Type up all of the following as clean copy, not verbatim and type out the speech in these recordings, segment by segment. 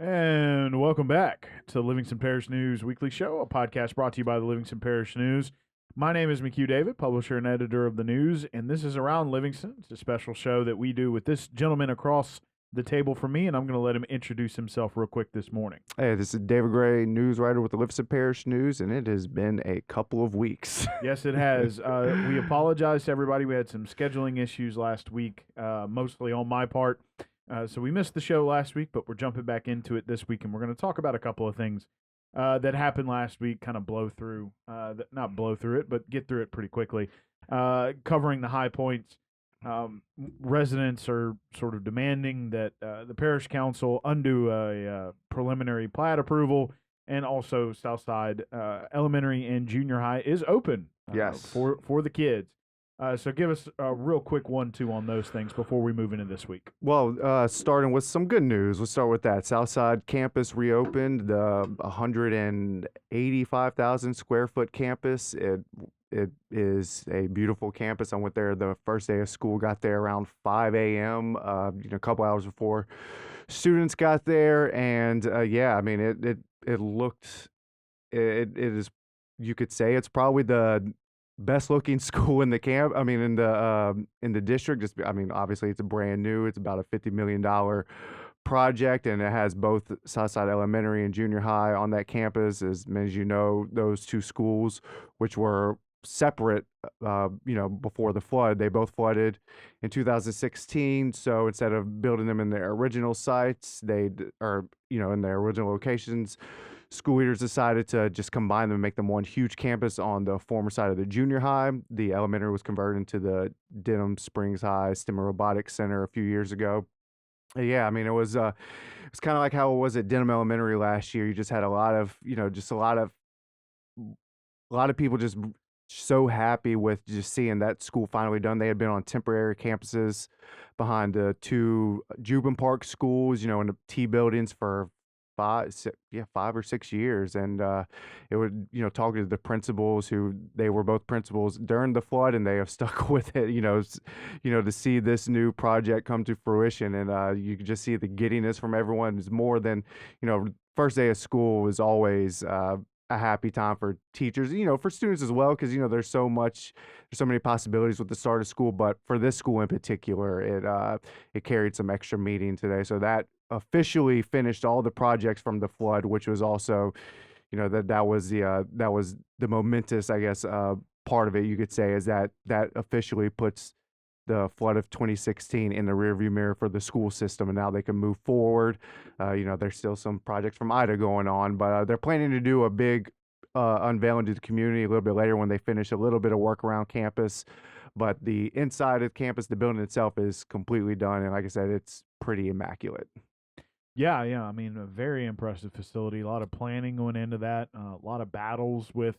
And welcome back to the Livingston Parish News Weekly Show, a podcast brought to you by the Livingston Parish News. My name is McHugh David, publisher and editor of the news, and this is Around Livingston. It's a special show that we do with this gentleman across the table from me, and I'm going to let him introduce himself real quick this morning. Hey, this is David Gray, news writer with the Livingston Parish News, and it has been a couple of weeks. Yes, it has. We apologize to everybody. We had some scheduling issues last week, mostly on my part. So we missed the show last week, but we're jumping back into it this week, and we're going to talk about a couple of things that happened last week, kind of not blow through it, but get through it pretty quickly. Covering the high points, residents are sort of demanding that the parish council undo a preliminary plat approval, and also Southside Elementary and Junior High is open Yes. for the kids. So give us a real quick 1-2 on those things before we move into this week. Well, starting with some good news. Let's start with that. Southside campus reopened, the 185,000 square foot campus. It is a beautiful campus. I went there the first day of school, got there around 5 a.m., a couple hours before students got there. And yeah, I mean, it looked, it is, you could say it's probably the best looking school in the camp. I mean, in the district. Just, I mean, obviously it's a brand new. It's about a $50 million project, and it has both Southside Elementary and Junior High on that campus. As many as you know, those two schools, which were separate, before the flood, they both flooded in 2016. So instead of building them in their original sites, in their original locations, school leaders decided to just combine them and make them one huge campus on the former side of the junior high. The elementary was converted into the Denham Springs High STEM and Robotics Center a few years ago. Yeah, I mean, it's kind of like how it was at Denham Elementary last year. You just had a lot of, just a lot of people just so happy with just seeing that school finally done. They had been on temporary campuses behind the two Jubin Park schools, in the T buildings for 5 or 6 years. And it would, talking to the principals, who they were both principals during the flood, and they have stuck with it, to see this new project come to fruition. And you could just see the giddiness from everyone. It's more than, first day of school is always a happy time for teachers, for students as well, because there's so many possibilities with the start of school. But for this school in particular, it carried some extra meaning today, so that officially finished all the projects from the flood, which was also, that was the momentous, I guess, part of it. You could say is that officially puts the flood of 2016 in the rearview mirror for the school system, and now they can move forward. There's still some projects from Ida going on, but they're planning to do a big unveiling to the community a little bit later when they finish a little bit of work around campus. But the inside of campus, the building itself, is completely done, and like I said, it's pretty immaculate. Yeah. I mean, a very impressive facility. A lot of planning going into that. A lot of battles with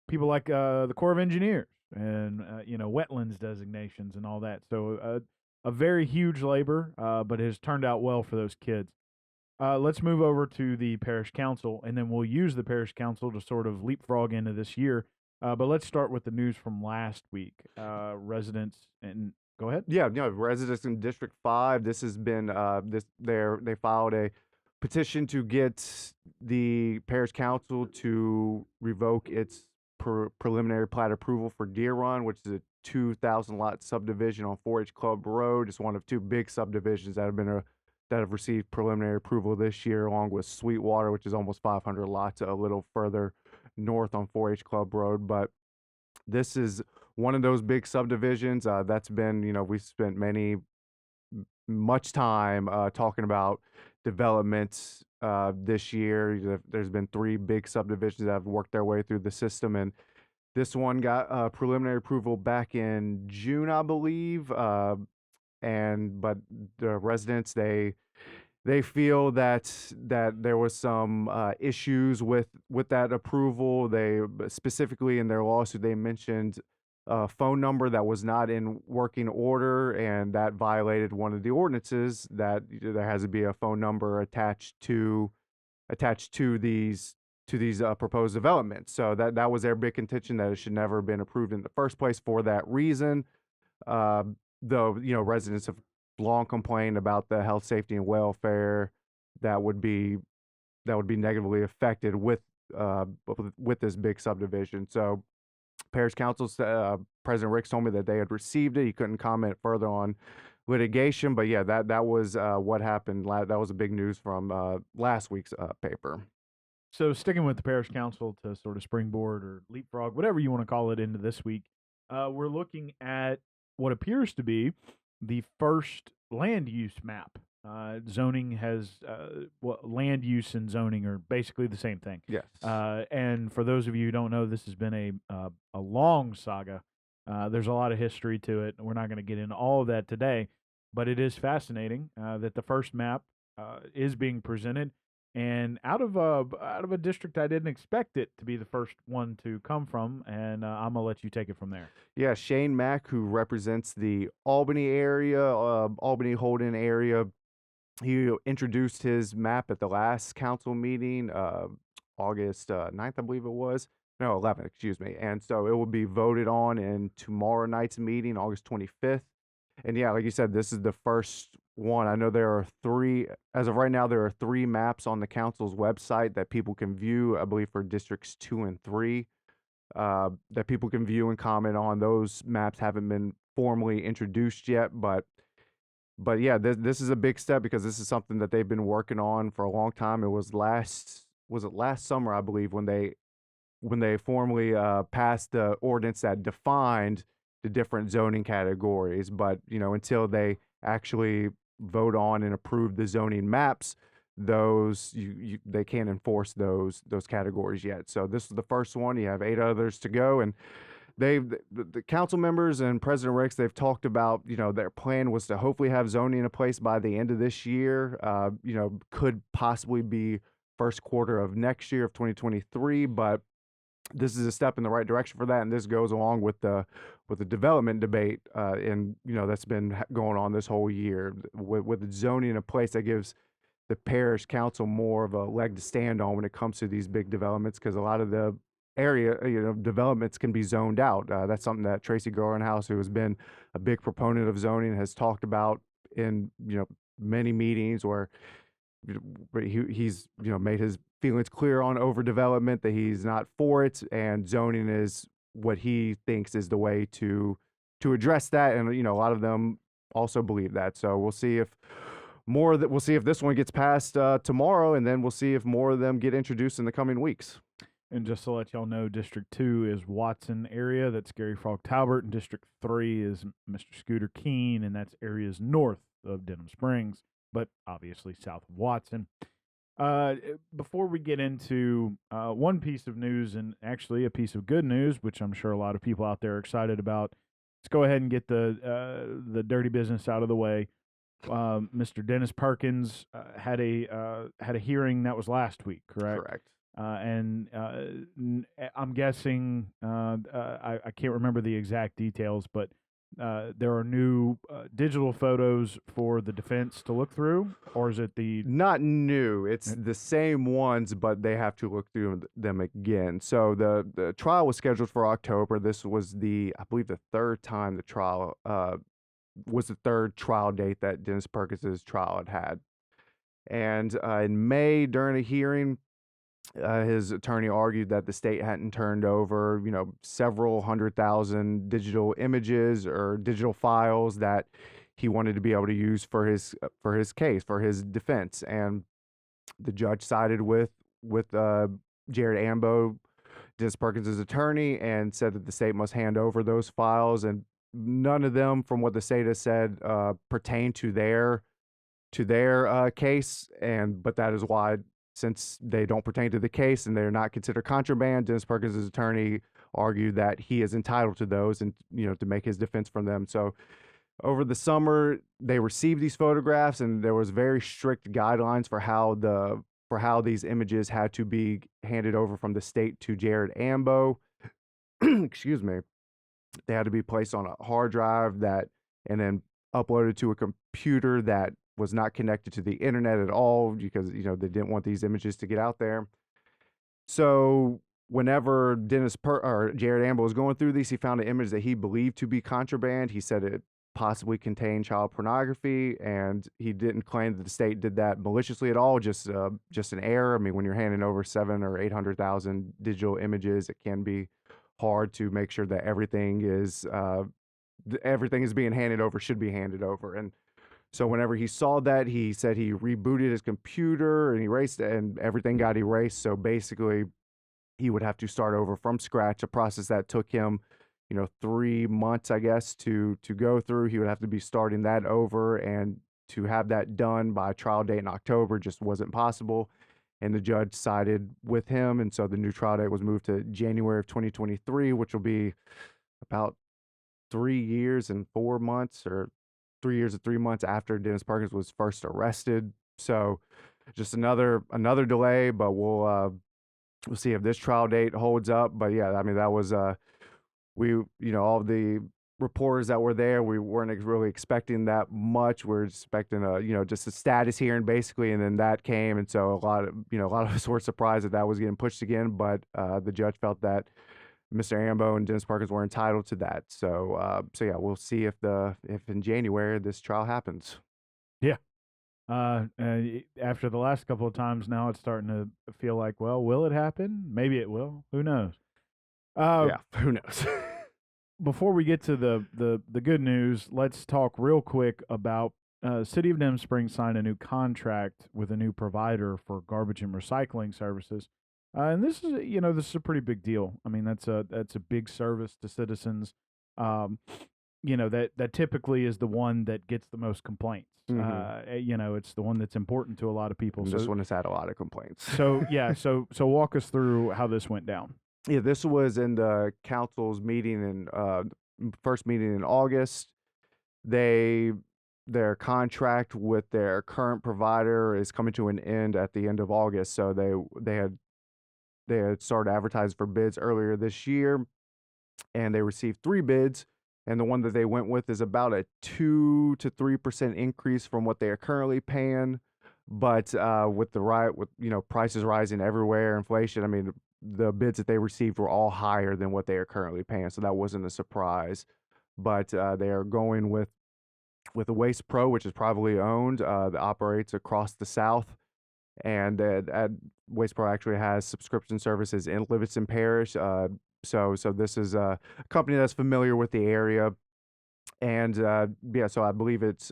people like the Corps of Engineers and wetlands designations and all that. So a very huge labor, but it has turned out well for those kids. Let's move over to the parish council, and then we'll use the parish council to sort of leapfrog into this year. But let's start with the news from last week. Residents and go ahead. Yeah, residents in District 5. This has been they filed a petition to get the parish council to revoke its preliminary plat approval for Deer Run, which is a 2,000 lot subdivision on 4-H Club Road. It's one of two big subdivisions that have received preliminary approval this year, along with Sweetwater, which is almost 500 lots a little further north on 4-H Club Road. But this is one of those big subdivisions that's been, we've spent much time talking about developments this year. There's been 3 big subdivisions that have worked their way through the system, and this one got preliminary approval back in June, I believe. But the residents, they feel that there was some issues with that approval. They specifically, in their lawsuit, they mentioned a phone number that was not in working order, and that violated one of the ordinances, that there has to be a phone number attached to these proposed developments. So that was their big contention, that it should never have been approved in the first place for that reason. Though residents have long complained about the health, safety, and welfare that would be negatively affected with this big subdivision. So Parish Council, President Ricks told me that they had received it. He couldn't comment further on litigation, but yeah, that was what happened. That was a big news from last week's paper. So sticking with the parish council to sort of springboard or leapfrog, whatever you want to call it, into this week, we're looking at what appears to be the first land use map. Zoning has land use and zoning are basically the same thing. Yes. And for those of you who don't know, this has been a long saga. There's a lot of history to it. We're not going to get into all of that today, but it is fascinating that the first map is being presented. And out of a district I didn't expect it to be the first one to come from, and I'm gonna let you take it from there. Yeah, Shane Mack, who represents the Albany area, Albany Holden area, he introduced his map at the last council meeting, August 9th, I believe it was. No, 11th, excuse me. And so it will be voted on in tomorrow night's meeting, August 25th. And yeah, like you said, this is the first one. I know there are three, as of right now, there are three maps on the council's website that people can view, I believe for districts 2 and 3, that people can view and comment on. Those maps haven't been formally introduced yet, but yeah, this is a big step because this is something that they've been working on for a long time. It was last summer, I believe, when they formally passed the ordinance that defined the different zoning categories. But until they actually vote on and approve the zoning maps, they can't enforce those categories yet. So this is the first one. You have 8 others to go, and the council members and President Ricks, they've talked about, their plan was to hopefully have zoning in place by the end of this year. Could possibly be first quarter of next year of 2023, but this is a step in the right direction for that, and this goes along with the development debate, and that's been going on this whole year with zoning in place. That gives the parish council more of a leg to stand on when it comes to these big developments, because a lot of the area developments can be zoned out. That's something that Tracy Gorenhouse, who has been a big proponent of zoning, has talked about in many meetings where he's made his feelings clear on overdevelopment, that he's not for it, and zoning is what he thinks is the way to address that. And a lot of them also believe that. So we'll see if this one gets passed tomorrow, and then we'll see if more of them get introduced in the coming weeks. And just to let y'all know, District 2 is Watson area. That's Gary Frog Talbert. And District 3 is Mr. Scooter Keene, and that's areas north of Denham Springs, but obviously south of Watson. Before we get into one piece of news, and actually a piece of good news, which I'm sure a lot of people out there are excited about, let's go ahead and get the dirty business out of the way. Mr. Dennis Perkins had a hearing that was last week, correct? Correct. And I'm guessing I can't remember the exact details, but there are new digital photos for the defense to look through, or is it not new? It's the same ones, but they have to look through them again. So the trial was scheduled for October. This was I believe the third time the trial was the third trial date that Dennis Perkins' trial had. And in May, during a hearing, his attorney argued that the state hadn't turned over, several 100,000 digital images or digital files that he wanted to be able to use for his case, for his defense. And the judge sided with Jared Ambo, Dennis Perkins' attorney, and said that the state must hand over those files, and none of them, from what the state has said, pertain to their case. But that is why, since they don't pertain to the case and they're not considered contraband, Dennis Perkins' attorney argued that he is entitled to those and to make his defense from them. So over the summer, they received these photographs, and there was very strict guidelines for how these images had to be handed over from the state to Jared Ambo. Excuse me. They had to be placed on a hard drive and then uploaded to a computer that was not connected to the internet at all, because they didn't want these images to get out there. So whenever Jared Ambo was going through these, he found an image that he believed to be contraband. He said it possibly contain child pornography, and he didn't claim that the state did that maliciously at all, just an error. I mean, when you're handing over 700,000 or 800,000 digital images, it can be hard to make sure that everything is being handed over, should be handed over. And so whenever he saw that, he said he rebooted his computer and erased it, and everything got erased. So basically, he would have to start over from scratch, a process that took him, 3 months, I guess, to go through. He would have to be starting that over, and to have that done by trial date in October just wasn't possible. And the judge sided with him, and so the new trial date was moved to January of 2023, which will be about 3 years and 4 months, or 3 years and 3 months after Dennis Perkins was first arrested. So just another delay, but we'll see if this trial date holds up. But yeah, I mean, that was all the reporters that were there, we weren't really expecting that much. We're expecting just a status hearing basically, and then that came, and so a lot of us were surprised that was getting pushed again. But the judge felt that Mr. Ambo and Dennis Perkins were entitled to that. So yeah, we'll see if in January this trial happens. Yeah. After the last couple of times, now it's starting to feel like, well, will it happen? Maybe it will. Who knows? Yeah, who knows? Before we get to the good news, let's talk real quick about City of Denham Springs signed a new contract with a new provider for garbage and recycling services. And this is a pretty big deal. I mean, that's a big service to citizens. That typically is the one that gets the most complaints. Mm-hmm. It's the one that's important to a lot of people. And this one has had a lot of complaints. So walk us through how this went down. Yeah, this was in the council's meeting first meeting in August. Their contract with their current provider is coming to an end at the end of August. So they had started advertising for bids earlier this year, and they received 3 bids. And the one that they went with is about a 2 to 3% increase from what they are currently paying. But with prices rising everywhere, inflation, I mean, the bids that they received were all higher than what they are currently paying. So that wasn't a surprise. But they are going with a Waste Pro, which is privately owned, that operates across the South. And Waste Pro actually has subscription services in Livingston Parish. So this is a company that's familiar with the area. And so I believe it's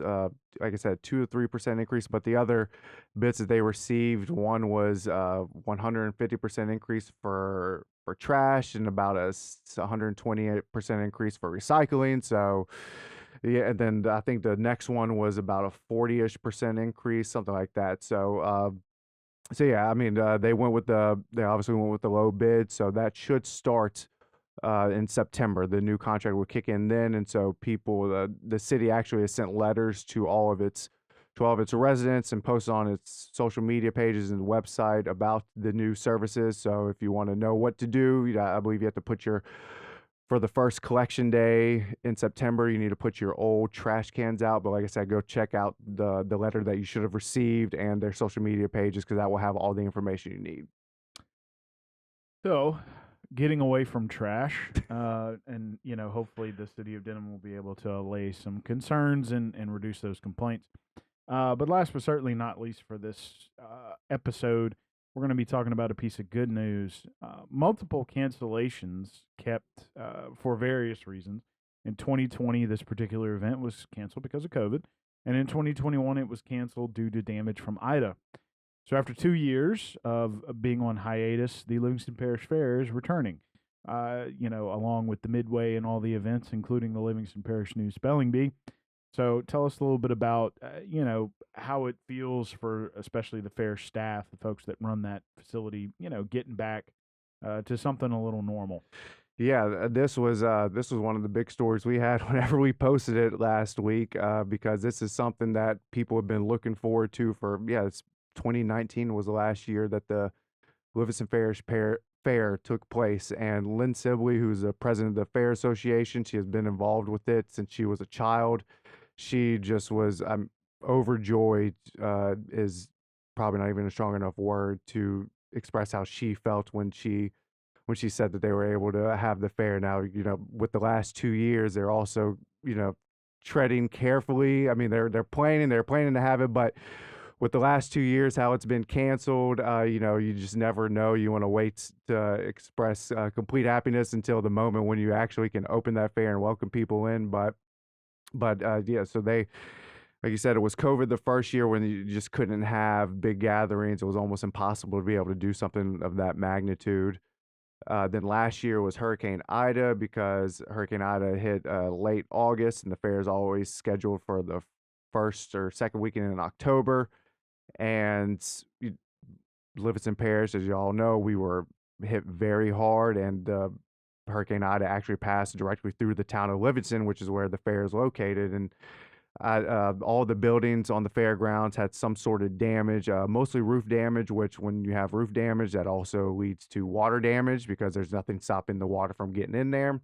like I said, 2 to 3% increase. But the other bits that they received, one was 150% increase for trash, and about a 128% increase for recycling. So yeah, and then I think the next one was about a 40-ish% increase, something like that. So yeah, I mean, they obviously went with the low bid, so that should start in September. The new contract will kick in then, and so the city actually has sent letters to all of its residents and posted on its social media pages and website about the new services. So if you want to know what to do, I believe you have to for the first collection day in September, you need to put your old trash cans out. But like I said, go check out the letter that you should have received and their social media pages, because that will have all the information you need. So, getting away from trash, and hopefully the city of Denham will be able to allay some concerns and reduce those complaints. But last but certainly not least for this episode, we're going to be talking about a piece of good news. Multiple cancellations kept for various reasons. In 2020, this particular event was canceled because of COVID. And in 2021, it was canceled due to damage from Ida. So after 2 years of being on hiatus, the Livingston Parish Fair is returning, along with the Midway and all the events, including the Livingston Parish News Spelling Bee. So tell us a little bit about, how it feels for especially the fair staff, the folks that run that facility, getting back to something a little normal. Yeah, this was one of the big stories we had whenever we posted it last week, because this is something that people have been looking forward to it's 2019 was the last year that the Livingston Parish Fair took place. And Lynn Sibley, who's the president of the Fair Association, she has been involved with it since she was a child. She just was overjoyed, is probably not even a strong enough word to express how she felt when she said that they were able to have the fair. Now, with the last 2 years, they're also, treading carefully. I mean, they're planning to have it, but with the last 2 years, how it's been canceled, you just never know. You want to wait to express complete happiness until the moment when you actually can open that fair and welcome people in. But yeah, so they, like you said, it was COVID the first year when you just couldn't have big gatherings. It was almost impossible to be able to do something of that magnitude. Then last year was Hurricane Ida, because Hurricane Ida hit late August, and the fair is always scheduled for the first or second weekend in October. And Livingston Parish, as you all know, we were hit very hard, and Hurricane Ida actually passed directly through the town of Livingston, which is where the fair is located. And all the buildings on the fairgrounds had some sort of damage, mostly roof damage, which when you have roof damage, that also leads to water damage because there's nothing stopping the water from getting in there.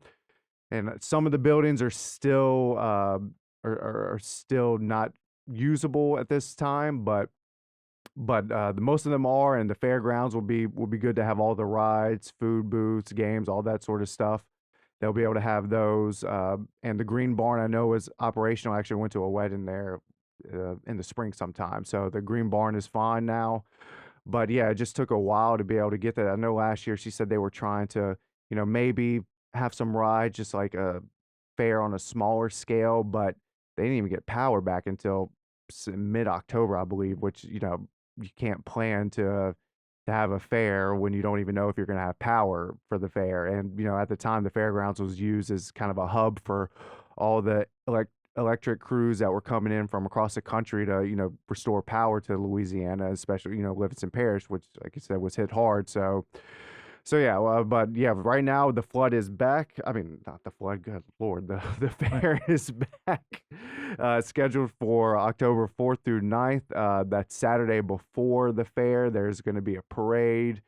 And some of the buildings are still are still not usable at this time, but the most of them are, and the fairgrounds will be good to have all the rides, food booths, games, all that sort of stuff. They'll be able to have those. And the Green Barn, I know, is operational. I actually went to a wedding there in the spring sometime. So the Green Barn is fine now. But yeah, it just took a while to be able to get that. I know last year she said they were trying to, maybe have some rides, just like a fair on a smaller scale, but they didn't even get power back until mid-October, I believe, which, you can't plan to have a fair when you don't even know if you're going to have power for the fair. And at the time, the fairgrounds was used as kind of a hub for all the electric crews that were coming in from across the country to restore power to Louisiana, especially Livingston Parish, which, like I said, was hit hard. So yeah, well, but yeah, right now the flood is back. I mean, not the flood, good Lord, the fair is back. Scheduled for October 4th through 9th. That Saturday before the fair, there's going to be a parade.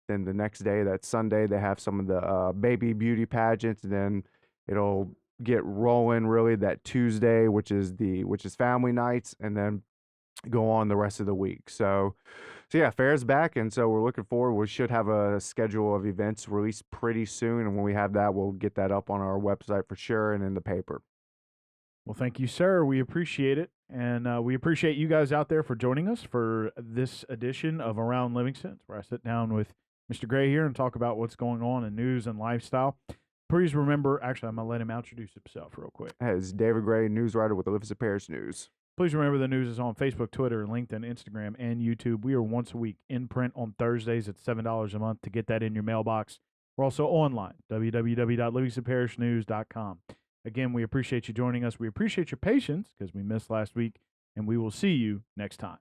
Then the next day, that Sunday, they have some of the baby beauty pageants. And then it'll get rolling really that Tuesday, which is family nights, and then go on the rest of the week. So yeah, fair's back, and so we're looking forward. We should have a schedule of events released pretty soon, and when we have that, we'll get that up on our website for sure and in the paper. Well, thank you, sir. We appreciate it, and we appreciate you guys out there for joining us for this edition of Around Livingston, where I sit down with Mr. Gray here and talk about what's going on in news and lifestyle. Please remember, actually, I'm going to let him introduce himself real quick. It's David Gray, news writer with the Livingston Parish News. Please remember the news is on Facebook, Twitter, LinkedIn, Instagram, and YouTube. We are once a week in print on Thursdays at $7 a month to get that in your mailbox. We're also online, www.livingstonparishnews.com. Again, we appreciate you joining us. We appreciate your patience because we missed last week, and we will see you next time.